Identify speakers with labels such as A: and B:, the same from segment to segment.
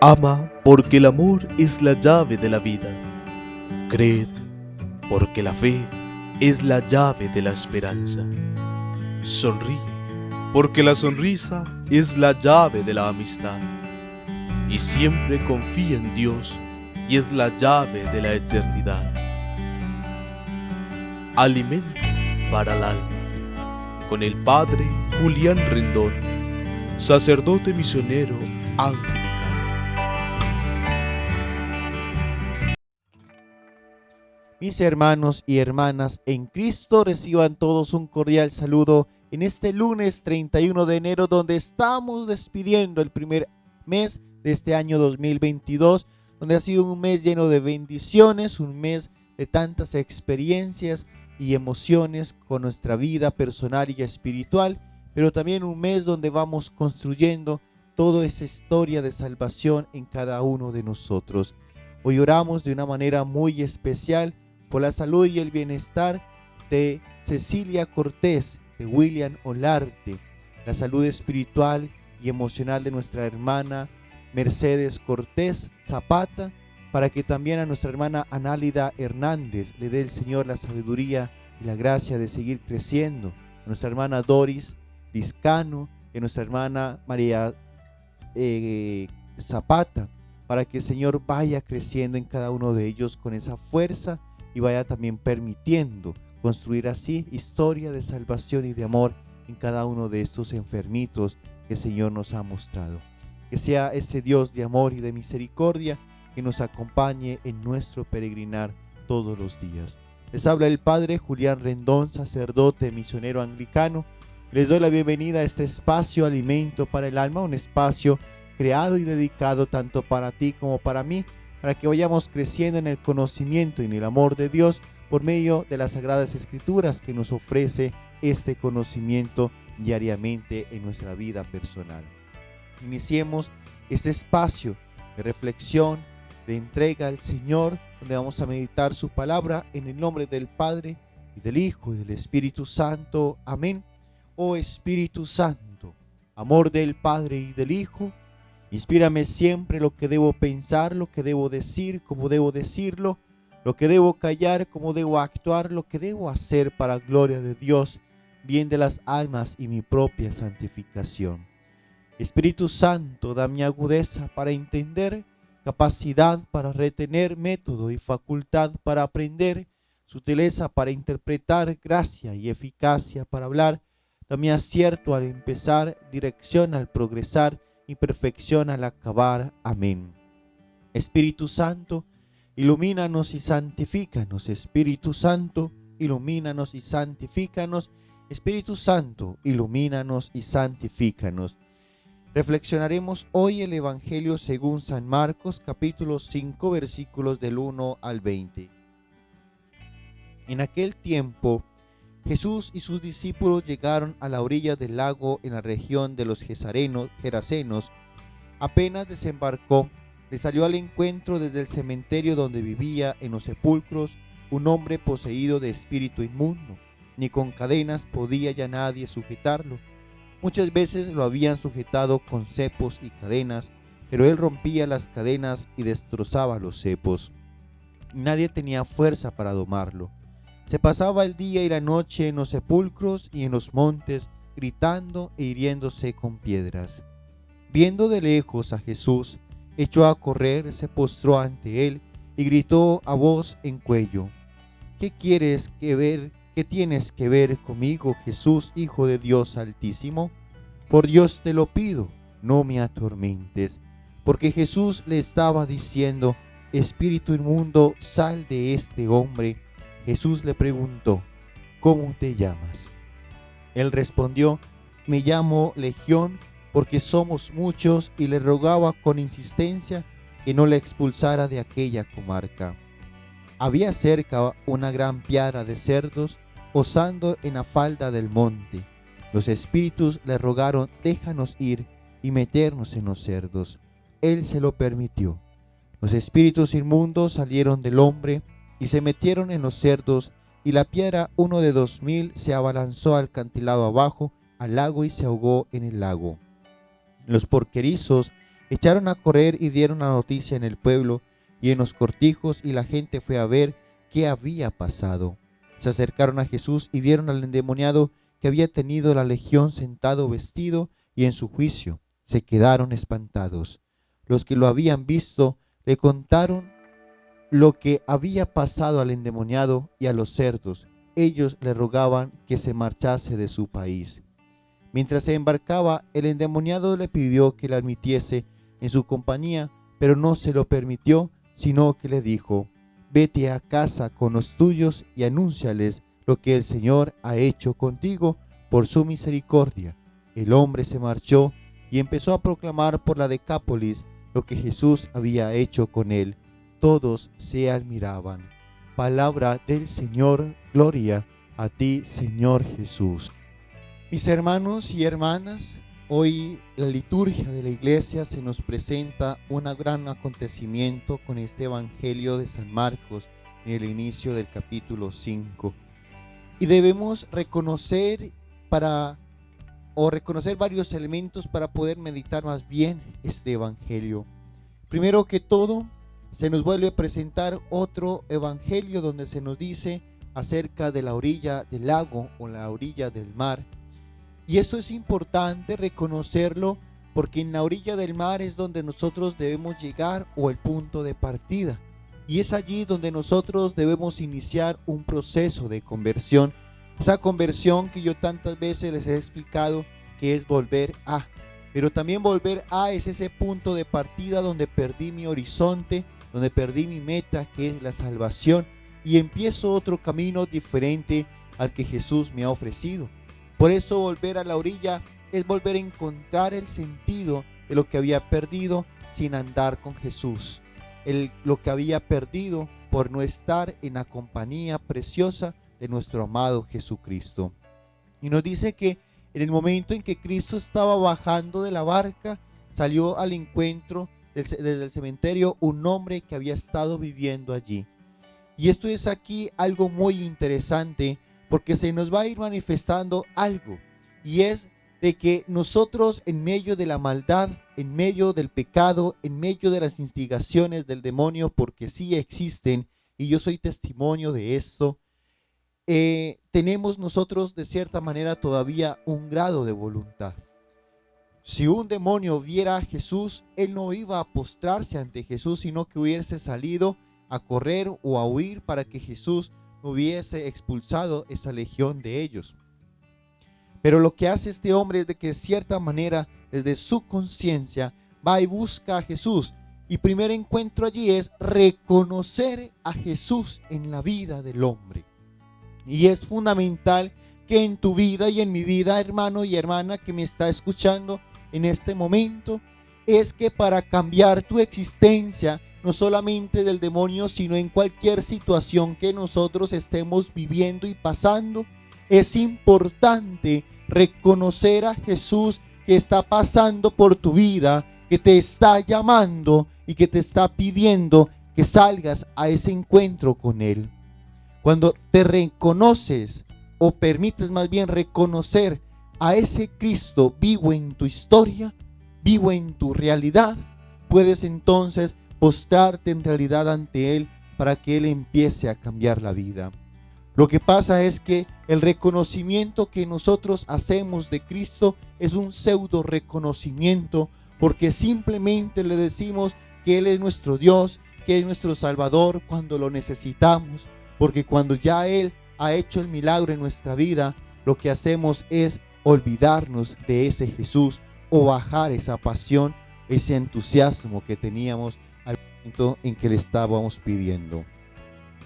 A: Ama porque el amor es la llave de la vida. Creed porque la fe es la llave de la esperanza. Sonríe porque la sonrisa es la llave de la amistad. Y siempre confía en Dios y es la llave de la eternidad. Alimento para el alma con el Padre Julián Rendón, sacerdote misionero anglicano.
B: Mis hermanos y hermanas en Cristo, reciban todos un cordial saludo en este lunes 31 de enero, donde estamos despidiendo el primer mes de este año 2022, donde ha sido un mes lleno de bendiciones, un mes de tantas experiencias y emociones con nuestra vida personal y espiritual, pero también un mes donde vamos construyendo toda esa historia de salvación en cada uno de nosotros. Hoy oramos de una manera muy especial por la salud y el bienestar de Cecilia Cortés, de William Olarte, la salud espiritual y emocional de nuestra hermana Mercedes Cortés Zapata, para que también a nuestra hermana Análida Hernández le dé el Señor la sabiduría y la gracia de seguir creciendo, a nuestra hermana Doris Vizcano, y a nuestra hermana María Zapata, para que el Señor vaya creciendo en cada uno de ellos con esa fuerza y vaya también permitiendo construir así historia de salvación y de amor en cada uno de estos enfermitos que el Señor nos ha mostrado. Que sea ese Dios de amor y de misericordia que nos acompañe en nuestro peregrinar todos los días. Les habla el Padre Julián Rendón, sacerdote misionero anglicano. Les doy la bienvenida a este espacio Alimento para el Alma, un espacio creado y dedicado tanto para ti como para mí, para que vayamos creciendo en el conocimiento y en el amor de Dios por medio de las Sagradas Escrituras que nos ofrece este conocimiento diariamente en nuestra vida personal. Iniciemos este espacio de reflexión, de entrega al Señor, donde vamos a meditar su palabra en el nombre del Padre y del Hijo y del Espíritu Santo. Amén. Oh Espíritu Santo, amor del Padre y del Hijo, inspírame siempre lo que debo pensar, lo que debo decir, cómo debo decirlo, lo que debo callar, cómo debo actuar, lo que debo hacer para gloria de Dios, bien de las almas y mi propia santificación. Espíritu Santo, dame agudeza para entender, capacidad para retener, método y facultad para aprender, sutileza para interpretar, gracia y eficacia para hablar, dame acierto al empezar, dirección al progresar, y perfección al acabar. Amén. Espíritu Santo, ilumínanos y santifícanos. Espíritu Santo, ilumínanos y santifícanos. Espíritu Santo, ilumínanos y santifícanos. Reflexionaremos hoy el Evangelio según San Marcos, capítulo 5, versículos del 1 al 20. En aquel tiempo, Jesús y sus discípulos llegaron a la orilla del lago en la región de los Gerasenos. Apenas desembarcó, le salió al encuentro desde el cementerio donde vivía en los sepulcros un hombre poseído de espíritu inmundo. Ni con cadenas podía ya nadie sujetarlo. Muchas veces lo habían sujetado con cepos y cadenas, pero él rompía las cadenas y destrozaba los cepos. Nadie tenía fuerza para domarlo. Se pasaba el día y la noche en los sepulcros y en los montes, gritando e hiriéndose con piedras. Viendo de lejos a Jesús, echó a correr, se postró ante él y gritó a voz en cuello: ¿Qué tienes que ver conmigo, Jesús, Hijo de Dios Altísimo? Por Dios te lo pido, no me atormentes. Porque Jesús le estaba diciendo: Espíritu inmundo, sal de este hombre. Jesús le preguntó: ¿Cómo te llamas? Él respondió: Me llamo Legión, porque somos muchos, y le rogaba con insistencia que no le expulsara de aquella comarca. Había cerca una gran piara de cerdos posando en la falda del monte. Los espíritus le rogaron: déjanos ir y meternos en los cerdos. Él se lo permitió. Los espíritus inmundos salieron del hombre y se metieron en los cerdos, y la piara, uno de 2000, se abalanzó al acantilado abajo al lago y se ahogó en el lago. Los porquerizos Echaron a correr y dieron la noticia en el pueblo y en los cortijos, y la gente fue a ver qué había pasado. Se acercaron a Jesús y vieron al endemoniado que había tenido la legión sentado vestido y en su juicio. Se quedaron espantados. Los que lo habían visto le contaron lo que había pasado al endemoniado y a los cerdos. Ellos le rogaban que se marchase de su país. Mientras se embarcaba, el endemoniado le pidió que le admitiese en su compañía, pero no se lo permitió, sino que le dijo: vete a casa con los tuyos y anúnciales lo que el Señor ha hecho contigo por su misericordia. El hombre se marchó y empezó a proclamar por la Decápolis lo que Jesús había hecho con él. Todos se admiraban. Palabra del Señor, gloria a ti, Señor Jesús. Mis hermanos y hermanas, hoy la liturgia de la iglesia se nos presenta un gran acontecimiento con este Evangelio de San Marcos en el inicio del capítulo 5. Y debemos reconocer varios elementos para poder meditar más bien este Evangelio. Primero que todo, se nos vuelve a presentar otro Evangelio donde se nos dice acerca de la orilla del lago o la orilla del mar. Y esto es importante reconocerlo porque en la orilla del mar es donde nosotros debemos llegar, o el punto de partida. Y es allí donde nosotros debemos iniciar un proceso de conversión. Esa conversión que yo tantas veces les he explicado que es volver a. Pero también volver a es ese punto de partida donde perdí mi horizonte, donde perdí mi meta, que es la salvación, y empiezo otro camino diferente al que Jesús me ha ofrecido. Por eso volver a la orilla es volver a encontrar el sentido de lo que había perdido sin andar con Jesús, lo que había perdido por no estar en la compañía preciosa de nuestro amado Jesucristo. Y nos dice que en el momento en que Cristo estaba bajando de la barca, salió al encuentro desde el cementerio un hombre que había estado viviendo allí. Y esto es aquí algo muy interesante, porque se nos va a ir manifestando algo, y es de que nosotros, en medio de la maldad, en medio del pecado, en medio de las instigaciones del demonio, porque sí existen, y yo soy testimonio de esto, tenemos nosotros de cierta manera todavía un grado de voluntad. Si un demonio viera a Jesús, él no iba a postrarse ante Jesús, sino que hubiese salido a correr o a huir para que Jesús hubiese expulsado esa legión de ellos. Pero lo que hace este hombre es de que de cierta manera, desde su conciencia, va y busca a Jesús. Y primer encuentro allí es reconocer a Jesús en la vida del hombre. Y es fundamental que en tu vida y en mi vida, hermano y hermana que me está escuchando en este momento, es que para cambiar tu existencia, no solamente del demonio, sino en cualquier situación que nosotros estemos viviendo y pasando, es importante reconocer a Jesús que está pasando por tu vida, que te está llamando y que te está pidiendo que salgas a ese encuentro con Él. Cuando te reconoces, o permites más bien reconocer a ese Cristo vivo en tu historia, vivo en tu realidad, puedes entonces postrarte en realidad ante Él para que Él empiece a cambiar la vida. Lo que pasa es que el reconocimiento que nosotros hacemos de Cristo es un pseudo reconocimiento, porque simplemente le decimos que Él es nuestro Dios, que es nuestro Salvador cuando lo necesitamos, porque cuando ya Él ha hecho el milagro en nuestra vida, lo que hacemos es olvidarnos de ese Jesús o bajar esa pasión, ese entusiasmo que teníamos al momento en que le estábamos pidiendo.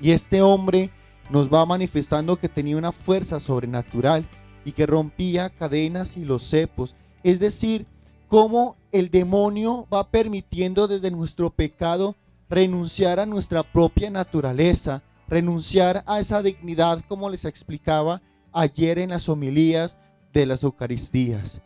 B: Y este hombre nos va manifestando que tenía una fuerza sobrenatural y que rompía cadenas y los cepos, es decir, cómo el demonio va permitiendo desde nuestro pecado renunciar a nuestra propia naturaleza, renunciar a esa dignidad, como les explicaba ayer en las homilías de las Eucaristías.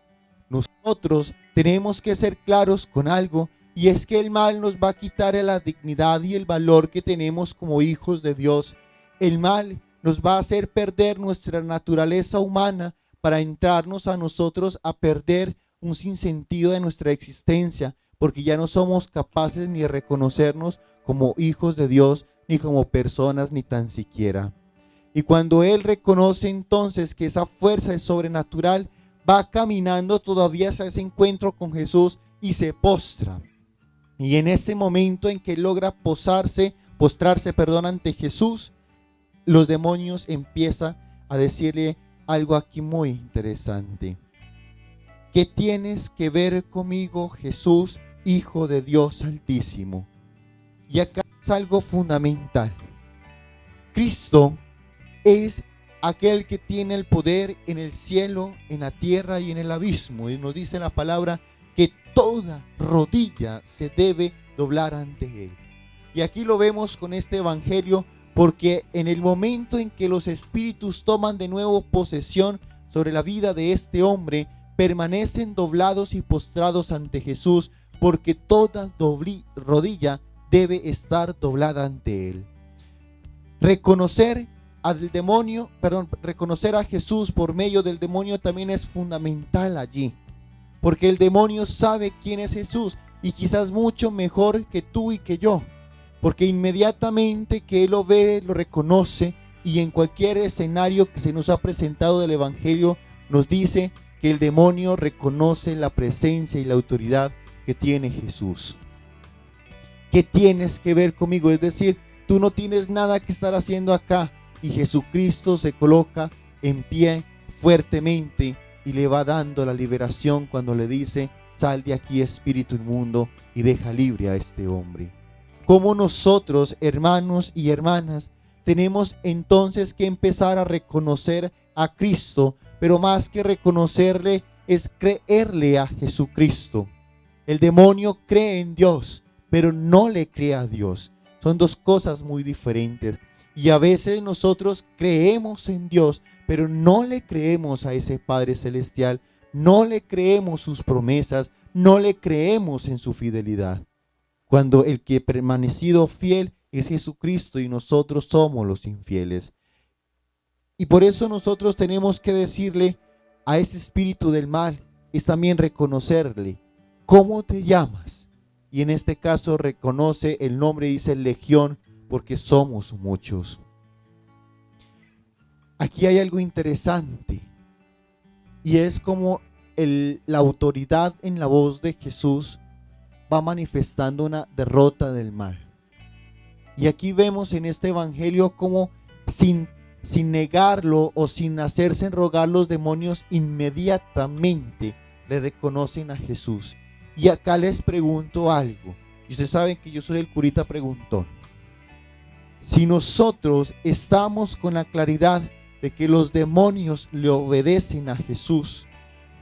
B: Nosotros tenemos que ser claros con algo, y es que el mal nos va a quitar la dignidad y el valor que tenemos como hijos de Dios. El mal nos va a hacer perder nuestra naturaleza humana para entrarnos a nosotros a perder un sinsentido de nuestra existencia, porque ya no somos capaces ni de reconocernos como hijos de Dios, ni como personas, ni tan siquiera. Y cuando él reconoce entonces que esa fuerza es sobrenatural, va caminando todavía hacia ese encuentro con Jesús y se postra. Y en ese momento en que logra postrarse, ante Jesús, los demonios empiezan a decirle algo aquí muy interesante. ¿Qué tienes que ver conmigo, Jesús, Hijo de Dios Altísimo? Y acá es algo fundamental. Cristo es aquel que tiene el poder en el cielo, en la tierra y en el abismo. Y nos dice la palabra que toda rodilla se debe doblar ante él. Y aquí lo vemos con este evangelio, porque en el momento en que los espíritus toman de nuevo posesión sobre la vida de este hombre, permanecen doblados y postrados ante Jesús, porque toda rodilla debe estar doblada ante él. Reconocer a Jesús por medio del demonio también es fundamental allí, porque el demonio sabe quién es Jesús, y quizás mucho mejor que tú y que yo, porque inmediatamente que él lo ve, lo reconoce, y en cualquier escenario que se nos ha presentado del evangelio nos dice que el demonio reconoce la presencia y la autoridad que tiene Jesús. ¿Qué tienes que ver conmigo? Es decir, tú no tienes nada que estar haciendo acá, y Jesucristo se coloca en pie fuertemente y le va dando la liberación cuando le dice: sal de aquí, espíritu inmundo, y deja libre a este hombre. Como nosotros, hermanos y hermanas, tenemos entonces que empezar a reconocer a Cristo, pero más que reconocerle es creerle a Jesucristo. El demonio cree en Dios, pero no le cree a Dios. Son dos cosas muy diferentes. Y a veces nosotros creemos en Dios, pero no le creemos a ese Padre Celestial, no le creemos sus promesas, no le creemos en su fidelidad. Cuando el que ha permanecido fiel es Jesucristo y nosotros somos los infieles. Y por eso nosotros tenemos que decirle a ese espíritu del mal, es también reconocerle: ¿cómo te llamas? Y en este caso reconoce el nombre, dice Legión, porque somos muchos. Aquí hay algo interesante, y es como la autoridad en la voz de Jesús va manifestando una derrota del mal. Y aquí vemos en este evangelio como sin negarlo o sin hacerse rogar, los demonios inmediatamente le reconocen a Jesús. Y acá les pregunto algo, y ustedes saben que yo soy el curita preguntón. Si nosotros estamos con la claridad de que los demonios le obedecen a Jesús,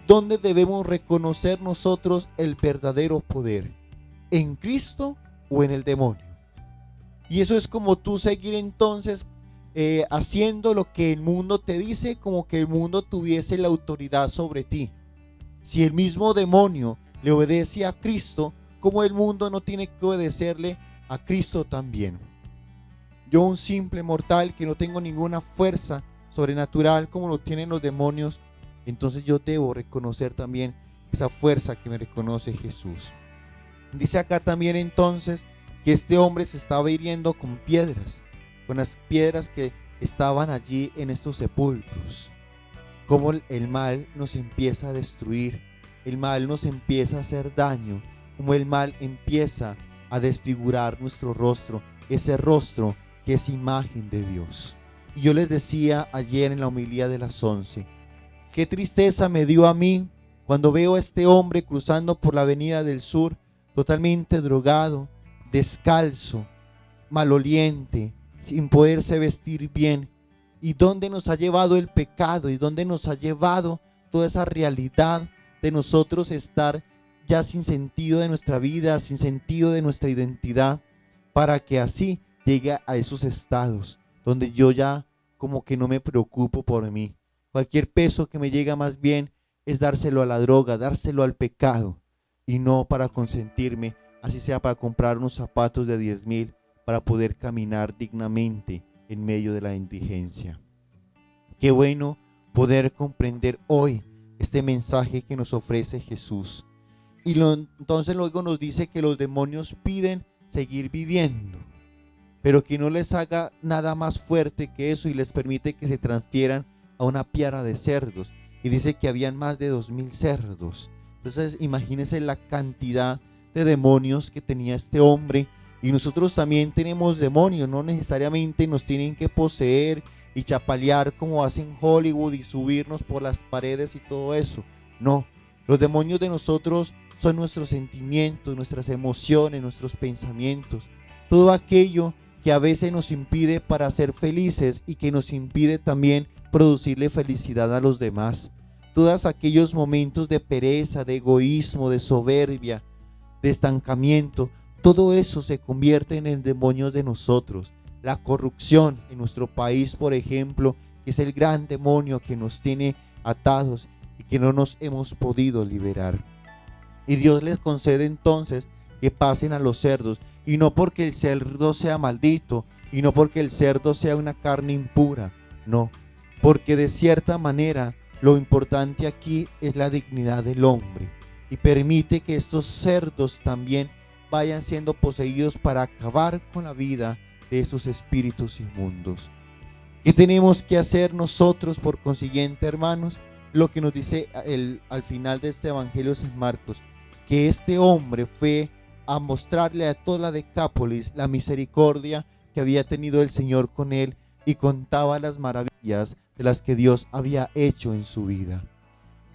B: ¿dónde debemos reconocer nosotros el verdadero poder? ¿En Cristo o en el demonio? Y eso es como tú seguir entonces haciendo lo que el mundo te dice, como que el mundo tuviese la autoridad sobre ti. Si el mismo demonio le obedece a Cristo, ¿cómo el mundo no tiene que obedecerle a Cristo también? Yo, un simple mortal que no tengo ninguna fuerza sobrenatural como lo tienen los demonios, entonces yo debo reconocer también esa fuerza que me reconoce Jesús. Dice acá también entonces que este hombre se estaba hiriendo con piedras, con las piedras que estaban allí en estos sepulcros. Como el mal nos empieza a destruir, el mal nos empieza a hacer daño, como el mal empieza a desfigurar nuestro rostro, ese rostro que es imagen de Dios. Y yo les decía ayer en la homilía de las 11, qué tristeza me dio a mí cuando veo a este hombre cruzando por la avenida del sur, totalmente drogado, descalzo, maloliente, sin poderse vestir bien. ¿Y dónde nos ha llevado el pecado? ¿Y dónde nos ha llevado toda esa realidad de nosotros estar ya sin sentido de nuestra vida, sin sentido de nuestra identidad, para que así llegue a esos estados donde yo ya como que no me preocupo por mí? Cualquier peso que me llega más bien es dárselo a la droga, dárselo al pecado, y no para consentirme, así sea para comprar unos zapatos de 10,000 para poder caminar dignamente en medio de la indigencia. Qué bueno poder comprender hoy este mensaje que nos ofrece Jesús. Entonces luego nos dice que los demonios piden seguir viviendo, pero que no les haga nada más fuerte que eso y les permite que se transfieran a una piara de cerdos. Y dice que habían más de 2000 cerdos. Entonces imagínense la cantidad de demonios que tenía este hombre. Y nosotros también tenemos demonios, no necesariamente nos tienen que poseer y chapalear como hacen Hollywood y subirnos por las paredes y todo eso. No, los demonios de nosotros son nuestros sentimientos, nuestras emociones, nuestros pensamientos. Todo aquello que a veces nos impide para ser felices y que nos impide también producirle felicidad a los demás. Todos aquellos momentos de pereza, de egoísmo, de soberbia, de estancamiento, todo eso se convierte en demonios de nosotros. La corrupción en nuestro país, por ejemplo, que es el gran demonio que nos tiene atados y que no nos hemos podido liberar. Y Dios les concede entonces que pasen a los cerdos, y no porque el cerdo sea maldito, y no porque el cerdo sea una carne impura, no, porque de cierta manera lo importante aquí es la dignidad del hombre, y permite que estos cerdos también vayan siendo poseídos para acabar con la vida de estos espíritus inmundos. ¿Qué tenemos que hacer nosotros por consiguiente, hermanos? Lo que nos dice al final de este Evangelio de San Marcos, que este hombre fue a mostrarle a toda la Decápolis la misericordia que había tenido el Señor con él y contaba las maravillas de las que Dios había hecho en su vida.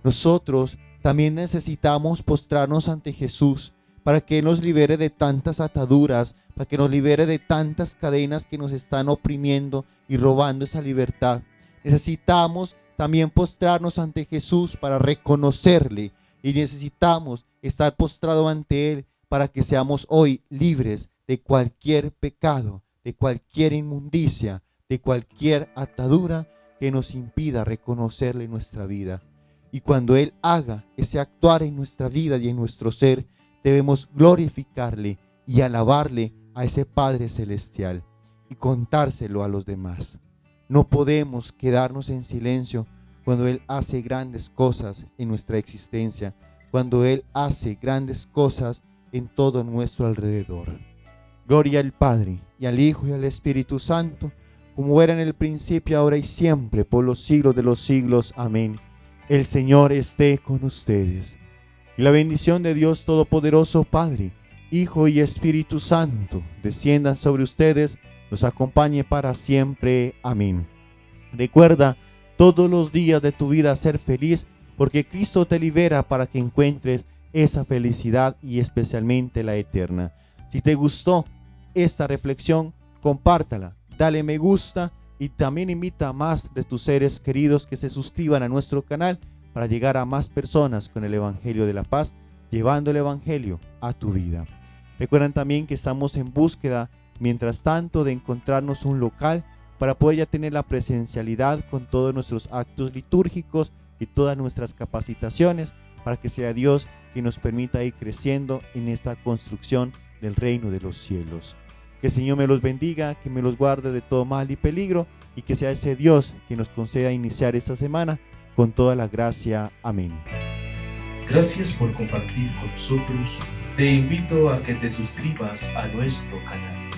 B: Nosotros también necesitamos postrarnos ante Jesús para que Él nos libere de tantas ataduras, para que nos libere de tantas cadenas que nos están oprimiendo y robando esa libertad. Necesitamos también postrarnos ante Jesús para reconocerle, y necesitamos estar postrado ante Él para que seamos hoy libres de cualquier pecado, de cualquier inmundicia, de cualquier atadura que nos impida reconocerle en nuestra vida. Y cuando Él haga ese actuar en nuestra vida y en nuestro ser, debemos glorificarle y alabarle a ese Padre Celestial y contárselo a los demás. No podemos quedarnos en silencio cuando Él hace grandes cosas en nuestra existencia, cuando Él hace grandes cosas en todo nuestro alrededor. Gloria al Padre, y al Hijo, y al Espíritu Santo, como era en el principio, ahora y siempre, por los siglos de los siglos. Amén. El Señor esté con ustedes. Y la bendición de Dios Todopoderoso, Padre, Hijo y Espíritu Santo, desciendan sobre ustedes, los acompañe para siempre. Amén. Recuerda todos los días de tu vida ser feliz, porque Cristo te libera para que encuentres esa felicidad y especialmente la eterna. Si te gustó esta reflexión, compártala, dale me gusta y también invita a más de tus seres queridos que se suscriban a nuestro canal para llegar a más personas con el Evangelio de la Paz, llevando el Evangelio a tu vida. Recuerden también que estamos en búsqueda, mientras tanto, de encontrarnos un local para poder ya tener la presencialidad con todos nuestros actos litúrgicos y todas nuestras capacitaciones, para que sea Dios quien nos permita ir creciendo en esta construcción del reino de los cielos. Que el Señor me los bendiga, que me los guarde de todo mal y peligro, y que sea ese Dios quien nos conceda iniciar esta semana con toda la gracia. Amén.
A: Gracias por compartir con nosotros. Te invito a que te suscribas a nuestro canal.